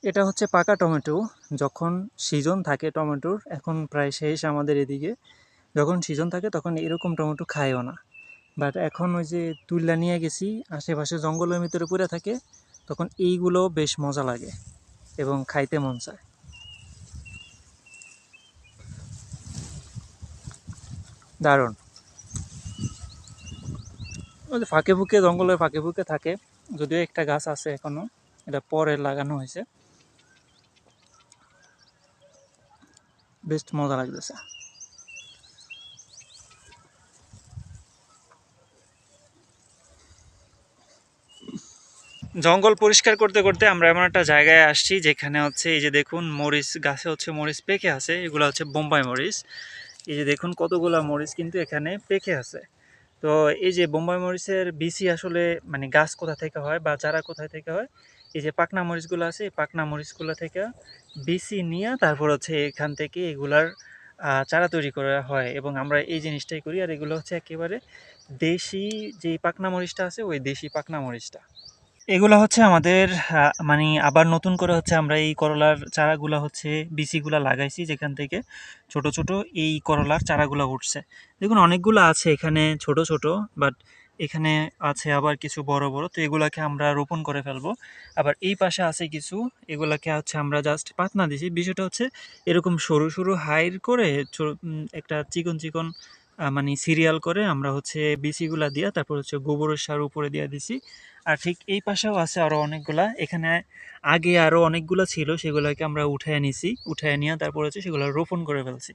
এটা হচ্ছে পাকা টমেটো। যখন সিজন থাকে টমেটোর, এখন প্রায় শেষ আমাদের এদিকে। যখন সিজন থাকে তখন এরকম টমেটো খায়ও না। বাট এখন ওই যে তুইলা নিয়ে গেছি, আশেপাশে জঙ্গলের ভিতরে পড়ে থাকে, তখন এইগুলো বেশ মজা লাগে এবং খাইতে মন চায়। দারুণ। ওই যে ফাঁকে ফুঁকে, জঙ্গলের ফাঁকে ফুঁকে থাকে। যদিও একটা গাছ আছে এখনো, এটা পরে লাগানো হয়েছে। বেশ মজা লাগতেছে। জঙ্গল পরিষ্কার করতে করতে আমরা এমন একটা জায়গায় আসছি যেখানে হচ্ছে এই যে দেখুন মরিচ গাছে হচ্ছে মরিচ পেকে আছে, এগুলো হচ্ছে বোম্বাই মরিচ। এই যে দেখুন কতগুলা মরিচ কিন্তু এখানে পেকে আছে। তো এই যে বোম্বাই মরিচের বিচি আসলে মানে গাছ কোথা থেকে হয় বা চারা কোথায় থেকে হয়, এই যে পাকনা মরিচগুলো আছে, এই পাকনা মরিচগুলো থেকে বিচি নিয়ে তারপর হচ্ছে এখান থেকে এগুলার চারা তৈরি করা হয় এবং আমরা এই জিনিসটাই করি। আর এগুলো হচ্ছে একেবারে দেশি, যে পাকনা মরিচটা আছে ওই দেশি পাকনা মরিচটা। এগুলা হচ্ছে আমাদের মানে আবার নতুন করে হচ্ছে আমরা এই করলার চারাগুলা হচ্ছে বিচিগুলা লাগাইছি, যেখান থেকে ছোট ছোট এই করলার চারাগুলা উঠছে। দেখুন অনেকগুলো আছে এখানে ছোট ছোট, বাট এখানে আছে আবার কিছু বড় বড়। তো এগুলাকে আমরা রোপণ করে ফেলবো। আবার এই পাশে আছে কিছু, এগুলাকে হচ্ছে আমরা জাস্ট পাতনা দিছি। বিষয়টা হচ্ছে এরকম সরু সরু হাইর করে একটা চিকন চিকন মানে সিরিয়াল করে আমরা হচ্ছে বিচিগুলা দিয়া তারপর হচ্ছে গোবরের সার উপরে দিয়ে দিছি। আর ঠিক এই পাশেও আছে আরো অনেকগুলা। এখানে আগে আরো অনেকগুলা ছিল, সেগুলোকে আমরা উঠায় নিছি, উঠায় নিয়ে তারপর হচ্ছে সেগুলো রোপণ করে ফেলছি।